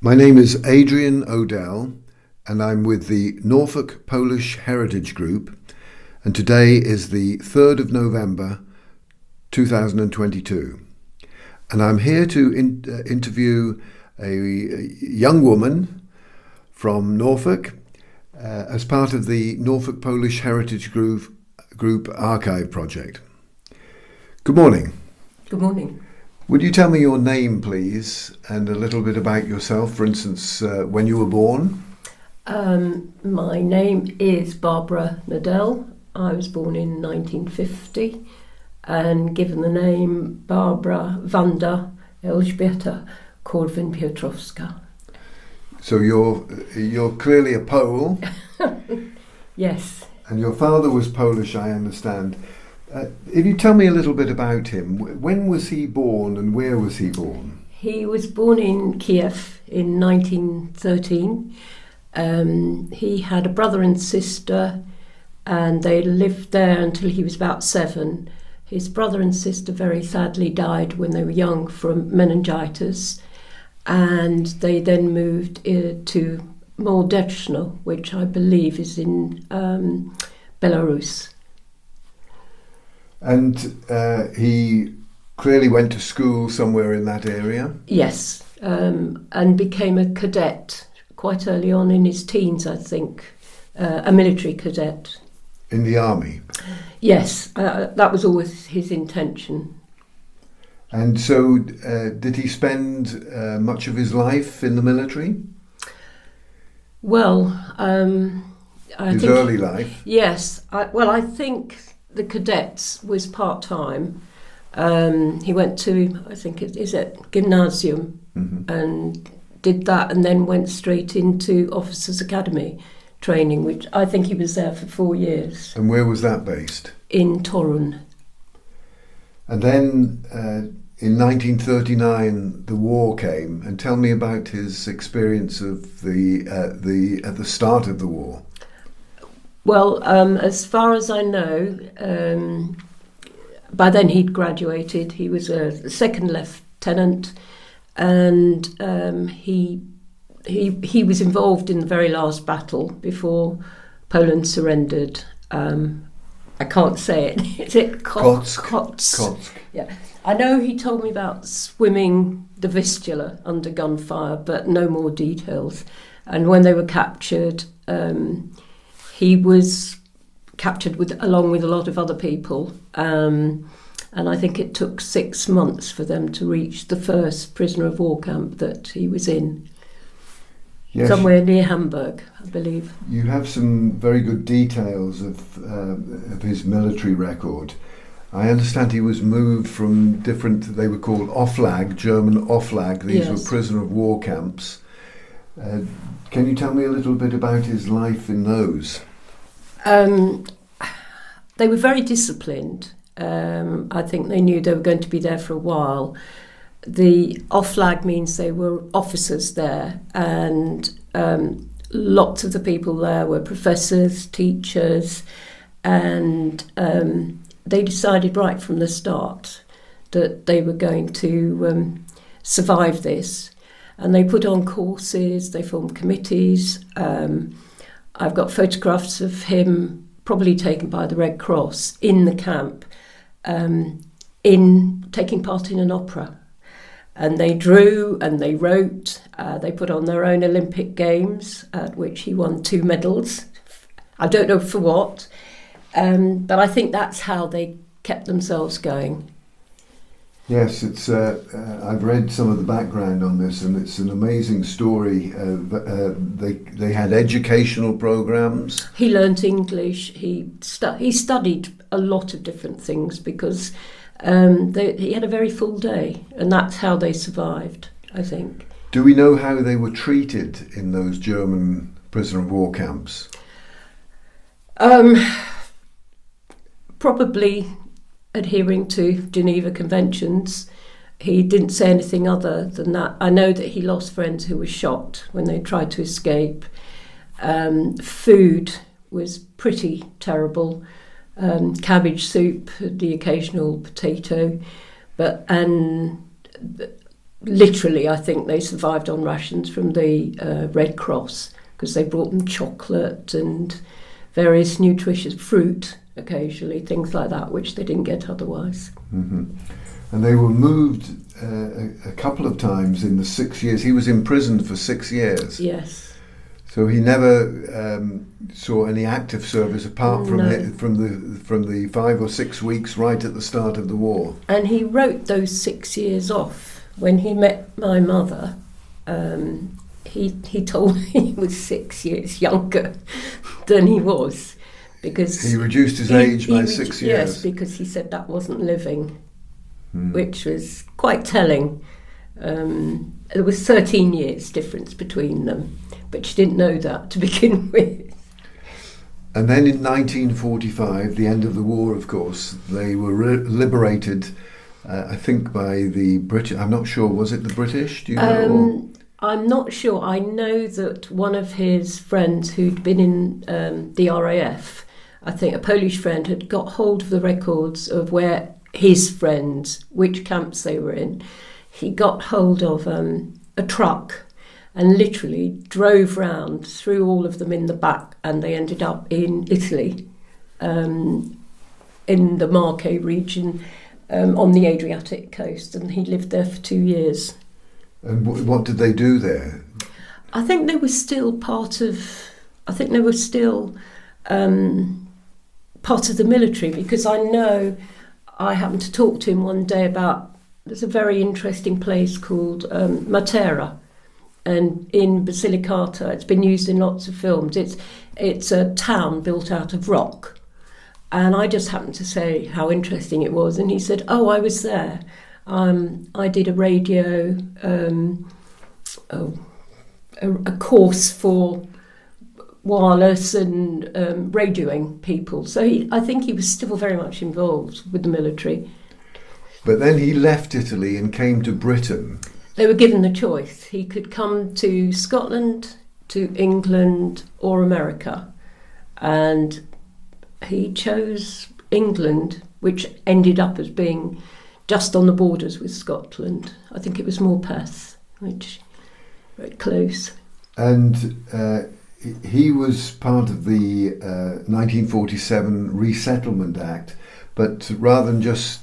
My name is Adrian O'Dell, and I'm with the Norfolk Polish Heritage Group, and today is the 3rd of November 2022. And I'm here to interview a young woman from Norfolk as part of the Norfolk Polish Heritage Group Archive Project. Good morning. Good morning. Would you tell me your name, please, and a little bit about yourself, for instance, when you were born? My name is Barbara Nadel. I was born in 1950 and given the name Barbara Wanda Elżbieta Korwin-Piotrowska. So you're clearly a Pole. Yes. And your father was Polish, I understand. If you tell me a little bit about him, when was he born and where was he born? He was born in Kiev in 1913. He had a brother and sister, and they lived there until he was about 7. His brother and sister very sadly died when they were young from meningitis, and they then moved to Moldechno, which I believe is in Belarus. And he clearly went to school somewhere in that area? Yes, and became a cadet quite early on in his teens, I think, a military cadet. In the army? Yes, that was always his intention. And so did he spend much of his life in the military? Well, his early life? Yes, I think the cadets was part-time. He went to, I think is it Gymnasium, and did that, and then went straight into Officers Academy training, which I think he was there for 4 years. And where was that based? In Torun. And then in 1939 the war came, and tell me about his experience of at the start of the war. Well, as far as I know, by then he'd graduated. He was a second lieutenant, and he was involved in the very last battle before Poland surrendered. I can't say it. Is it Kotsk? Yeah. I know he told me about swimming the Vistula under gunfire, but no more details. And when they were captured, he was captured along with a lot of other people, and I think it took 6 months for them to reach the first prisoner of war camp that he was in. Yes. Somewhere near Hamburg, I believe. You have some very good details of his military record. I understand he was moved from different, they were called Oflag, German Oflag. These were prisoner of war camps. Can you tell me a little bit about his life in those? They were very disciplined. I think they knew they were going to be there for a while. The Oflag means they were officers there, and lots of the people there were professors, teachers, and they decided right from the start that they were going to survive this. And they put on courses, they formed committees. I've got photographs of him, probably taken by the Red Cross, in the camp, in taking part in an opera. And they drew and they wrote. They put on their own Olympic Games, at which he won 2 medals. I don't know for what, but I think that's how they kept themselves going. Yes, it's. I've read some of the background on this, and it's an amazing story. They had educational programs. He learnt English. He studied a lot of different things because he had a very full day, and that's how they survived, I think. Do we know how they were treated in those German prisoner of war camps? Probably adhering to Geneva Conventions. He didn't say anything other than that. I know that he lost friends who were shot when they tried to escape. Food was pretty terrible. Cabbage soup, the occasional potato, and literally, I think they survived on rations from the Red Cross, because they brought them chocolate and various nutritious fruit occasionally, things like that, which they didn't get otherwise. Mm-hmm. And they were moved a couple of times in the 6 years. He was imprisoned for 6 years. Yes. So he never saw any active service apart from the 5 or 6 weeks right at the start of the war. And he wrote those 6 years off. When he met my mother, he told me he was 6 years younger than he was, because he reduced his age by 6 years. Yes, because he said that wasn't living, which was quite telling. There was 13 years difference between them, but she didn't know that to begin with. And then in 1945, the end of the war, of course, they were liberated, I think, by the British. I'm not sure, was it the British? Do you know? I'm not sure. I know that one of his friends who'd been in the RAF, I think a Polish friend, had got hold of the records of where his friends, which camps they were in. He got hold of a truck and literally drove round through all of them in the back, and they ended up in Italy, in the Marche region, on the Adriatic coast, and he lived there for 2 years. And what did they do there? I think they were still part of the military, because I know I happened to talk to him one day about, there's a very interesting place called Matera, and in Basilicata, it's been used in lots of films. It's a town built out of rock, and I just happened to say how interesting it was, and he said, "Oh, I was there. I did a radio, a course for wireless and radioing people." So I think he was still very much involved with the military. But then he left Italy and came to Britain. They were given the choice. He could come to Scotland, to England, or America. And he chose England, which ended up as being just on the borders with Scotland. I think it was Morpeth, which very close. And he was part of the 1947 Resettlement Act, but rather than just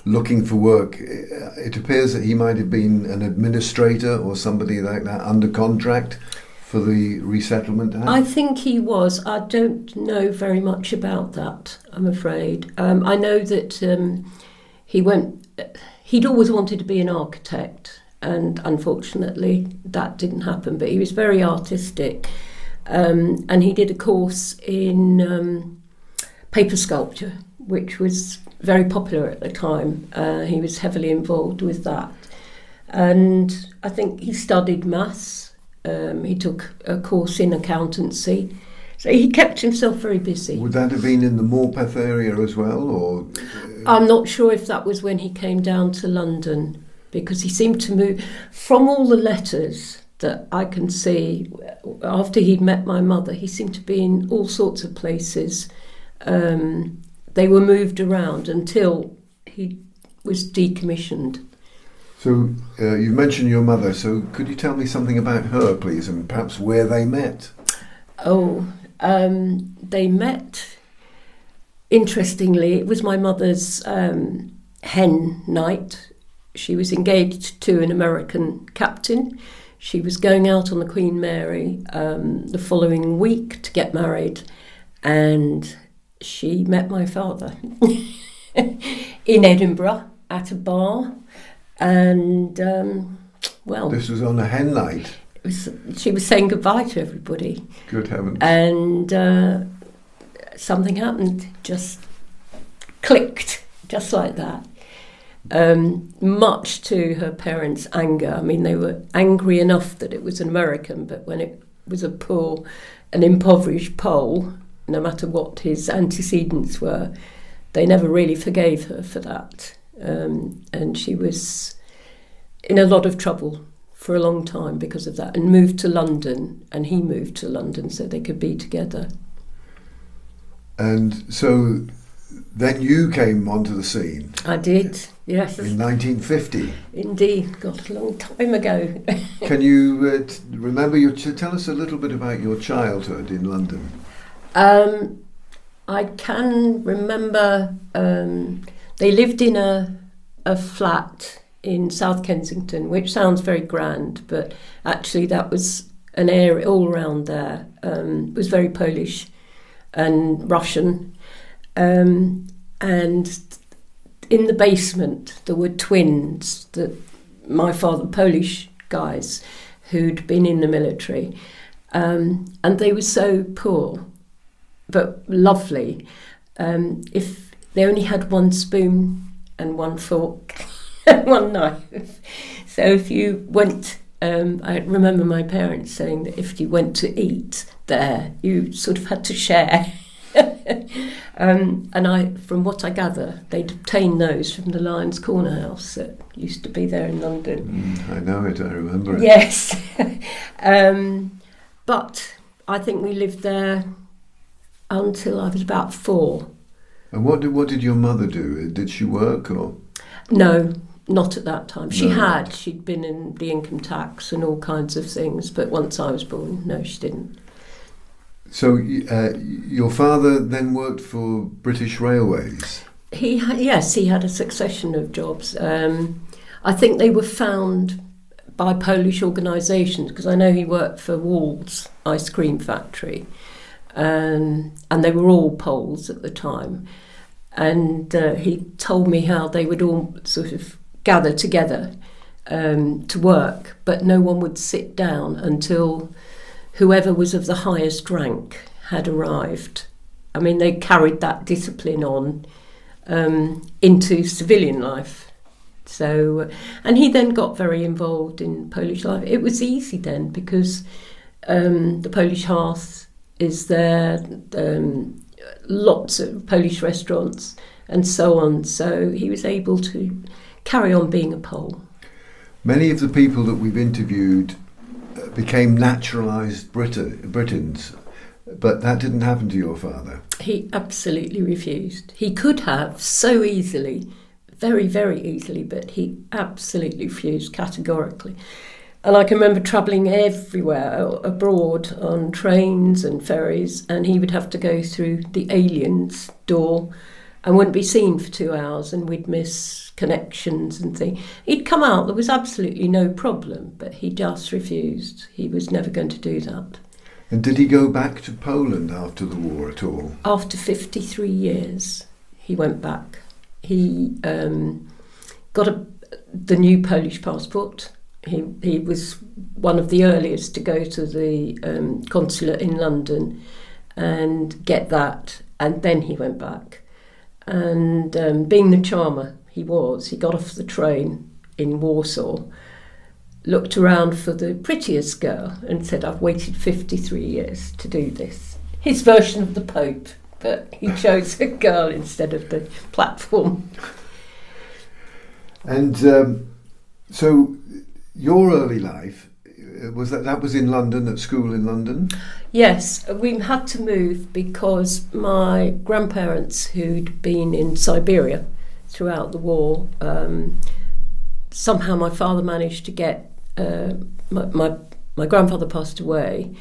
looking for work, it appears that he might have been an administrator or somebody like that under contract for the Resettlement Act. I think he was. I don't know very much about that, I'm afraid. I know that he'd always wanted to be an architect, and unfortunately that didn't happen, but he was very artistic, and he did a course in paper sculpture, which was very popular at the time. He was heavily involved with that, and I think he studied maths. He took a course in accountancy, so he kept himself very busy. Would that have been in the Morpeth area as well, or? I'm not sure if that was when he came down to London, because he seemed to move. From all the letters that I can see, after he'd met my mother, he seemed to be in all sorts of places. They were moved around until he was decommissioned. So you mentioned your mother, so could you tell me something about her, please, and perhaps where they met? They met, interestingly, it was my mother's hen night. She was engaged to an American captain. She was going out on the Queen Mary the following week to get married, and she met my father in Edinburgh at a bar, and this was on a hen night. She was saying goodbye to everybody. Good heavens! And something happened, just clicked, just like that. Much to her parents' anger. I mean, they were angry enough that it was an American, but when it was an impoverished Pole, no matter what his antecedents were, they never really forgave her for that. And she was in a lot of trouble for a long time because of that, and moved to London, and he moved to London so they could be together. And so then you came onto the scene. I did, yes. In 1950. Indeed, got a long time ago. Can you remember tell us a little bit about your childhood in London? I can remember they lived in a flat in South Kensington, which sounds very grand, but actually that was an area all around there. It was very Polish and Russian. And in the basement there were twins, my father, Polish guys who'd been in the military, and they were so poor but lovely. If they only had one spoon and one fork and one knife, so if you went, I remember my parents saying that if you went to eat there, you sort of had to share. And from what I gather, they'd obtained those from the Lions Corner House that used to be there in London. I know it, I remember it. Yes. But I think we lived there until I was about 4. And what did your mother do? Did she work or? No, not at that time. She No. had. She'd been in the income tax and all kinds of things, but once I was born, no, she didn't. So your father then worked for British Railways? Yes, he had a succession of jobs. I think they were found by Polish organisations, because I know he worked for Wall's ice cream factory, and they were all Poles at the time. And he told me how they would all sort of gather together to work, but no one would sit down until whoever was of the highest rank had arrived. I mean, they carried that discipline on into civilian life. So, and he then got very involved in Polish life. It was easy then because the Polish Hearth is there, lots of Polish restaurants and so on. So he was able to carry on being a Pole. Many of the people that we've interviewed became naturalised Britons, but that didn't happen to your father. He absolutely refused. He could have so easily, very, very easily, but he absolutely refused categorically. And I can remember travelling everywhere abroad on trains and ferries, and he would have to go through the aliens' door and wouldn't be seen for 2 hours, and we'd miss connections and things. He'd come out, there was absolutely no problem, but he just refused. He was never going to do that. And did he go back to Poland after the war at all? After 53 years, he went back. He got the new Polish passport. He was one of the earliest to go to the consulate in London and get that, and then he went back. And being the charmer he got off the train in Warsaw, looked around for the prettiest girl and said, "I've waited 53 years to do this." His version of the Pope, but he chose a girl instead of the platform. And so your early life, that was in London, at school in London? Yes, we had to move because my grandparents, who'd been in Siberia throughout the war, somehow my father managed to get, my grandfather passed away,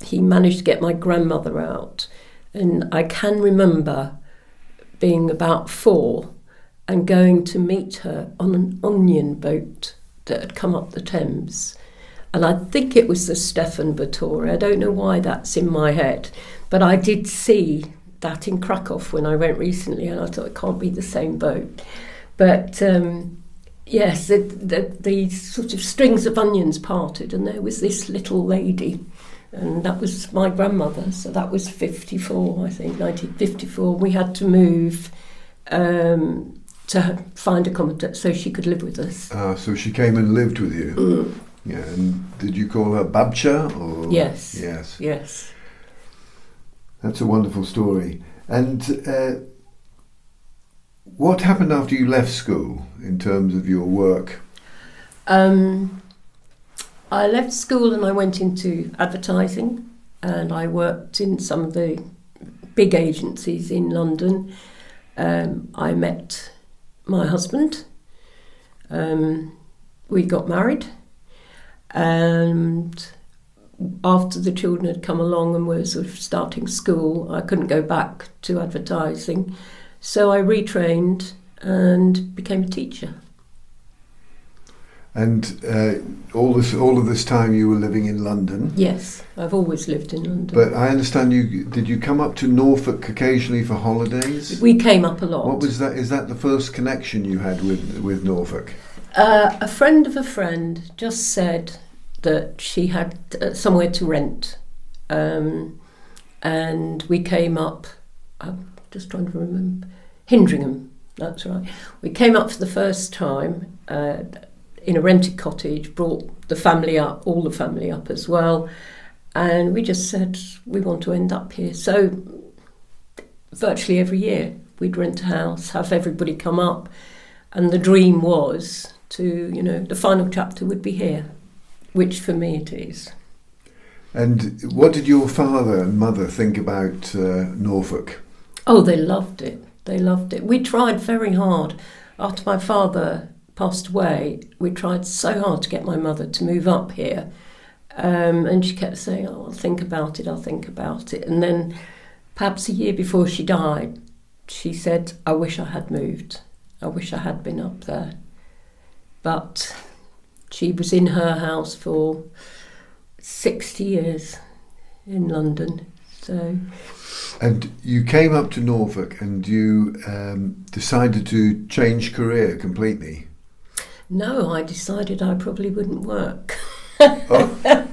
he managed to get my grandmother out. And I can remember being about 4 and going to meet her on an onion boat that had come up the Thames. And I think it was the Stefan Batory. I don't know why that's in my head, but I did see that in Krakow when I went recently, and I thought it can't be the same boat. But yes, the sort of strings of onions parted, and there was this little lady, and that was my grandmother. So that was 54, I think, 1954. We had to move to find accommodation so she could live with us. So she came and lived with you. Mm. Yeah, and did you call her Babcia? Or? Yes. Yes. Yes. That's a wonderful story. And what happened after you left school in terms of your work? I left school and I went into advertising, and I worked in some of the big agencies in London. I met my husband. We got married, and after the children had come along and were sort of starting school, I couldn't go back to advertising, so I retrained and became a teacher. And all of this time you were living in London? Yes, I've always lived in London. But I understand did you come up to Norfolk occasionally for holidays? We came up a lot. What was that? Is that the first connection you had with Norfolk? A friend of a friend just said that she had somewhere to rent, and we came up. I'm just trying to remember. Hindringham, that's right. We came up for the first time in a rented cottage, brought the family up, all the family up as well, and we just said we want to end up here. So virtually every year we'd rent a house, have everybody come up, and the dream was to, the final chapter would be here, which for me it is. And what did your father and mother think about Norfolk? Oh, they loved it. They loved it. We tried very hard. After my father passed away, we tried so hard to get my mother to move up here. And she kept saying, oh, I'll think about it. And then perhaps a year before she died, she said, I wish I had moved. I wish I had been up there. But she was in her house for 60 years in London. So. And you came up to Norfolk and you decided to change career completely? No, I decided I probably wouldn't work. Oh.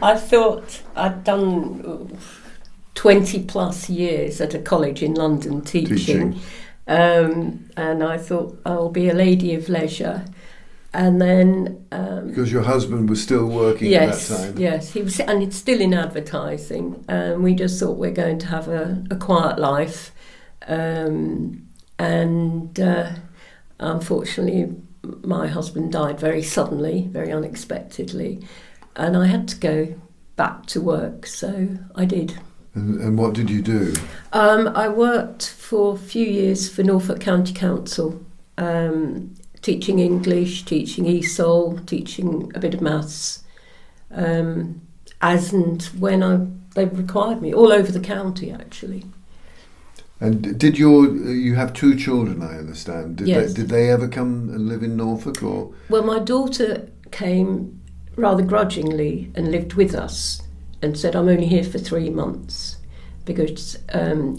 I thought I'd done 20 plus years at a college in London teaching. And I thought I'll be a lady of leisure. And then because your husband was still working at that time. Yes, he was, and it's still in advertising. And we just thought we're going to have a quiet life. And unfortunately, my husband died very suddenly, very unexpectedly, and I had to go back to work. So I did. And what did you do? I worked for a few years for Norfolk County Council. Teaching English, teaching ESOL, teaching a bit of maths, as and when they required me, all over the county actually. And did you have two children, I understand? Yes. Did they ever come and live in Norfolk? Or? Well, my daughter came rather grudgingly and lived with us and said, I'm only here for 3 months, because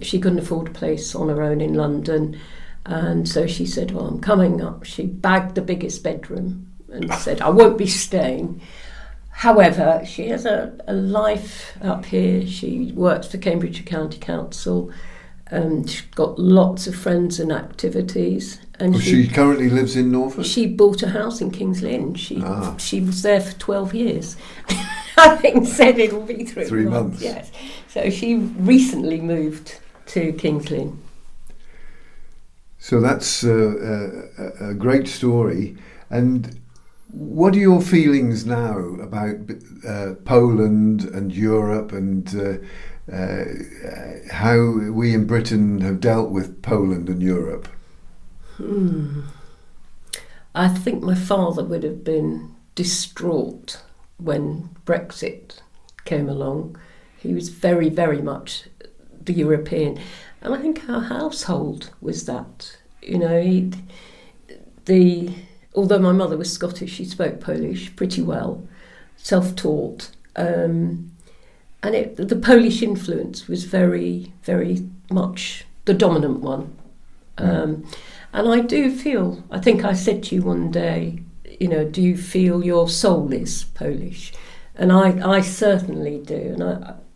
she couldn't afford a place on her own in London. And so she said, well, I'm coming up. She bagged the biggest bedroom and said, I won't be staying. However, she has a life up here. She works for Cambridgeshire County Council. She's got lots of friends and activities. And she currently lives in Norfolk? She bought a house in King's Lynn. She was there for 12 years. I think said it'll be 3 months. Yes. So she recently moved to King's Lynn. So that's a great story. And what are your feelings now about Poland and Europe, and how we in Britain have dealt with Poland and Europe? I think my father would have been distraught when Brexit came along. He was very, very much the European. And I think our household was that. Although my mother was Scottish, she spoke Polish pretty well, self-taught. And the Polish influence was very, very much the dominant one. And I think I said to you one day, do you feel your soul is Polish? And I certainly do. And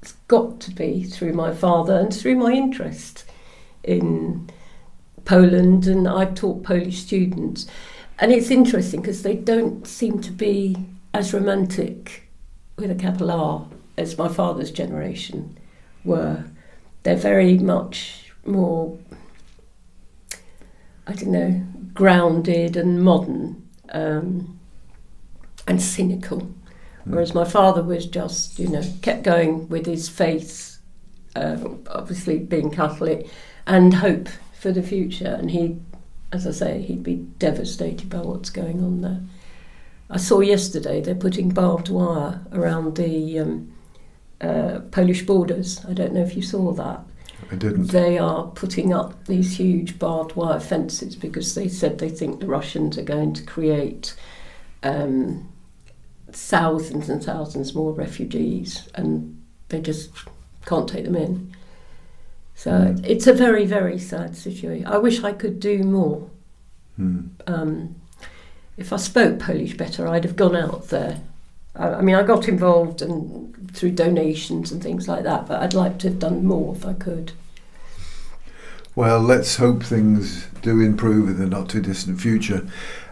it's got to be through my father and through my interest in Poland. And I've taught Polish students. And it's interesting because they don't seem to be as romantic with a capital R as my father's generation were. They're very much more, grounded and modern, and cynical. Whereas my father was just, kept going with his faith obviously being Catholic, and hope for the future. And he, as I say, he'd be devastated by what's going on there. I saw yesterday they're putting barbed wire around the Polish borders. I don't know if you saw that. I didn't. They are putting up these huge barbed wire fences because they said they think the Russians are going to create thousands and thousands more refugees, and they just can't take them in. So it's a very, very sad situation. I wish I could do more. If I spoke Polish better, I'd have gone out there. I mean, I got involved through donations and things like that, but I'd like to have done more if I could. Well, let's hope things do improve in the not too distant future.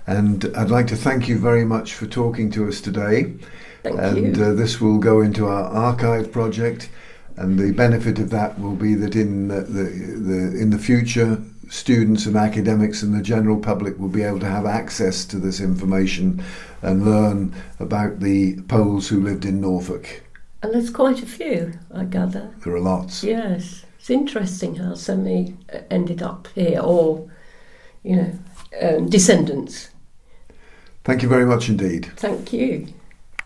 And I'd like to thank you very much for talking to us today. Thank you. And this will go into our archive project, and the benefit of that will be that in the future, students and academics and the general public will be able to have access to this information and learn about the Poles who lived in Norfolk. And there's quite a few, I gather. There are lots. Yes. It's interesting how so many ended up here, or, descendants. Thank you very much indeed. Thank you.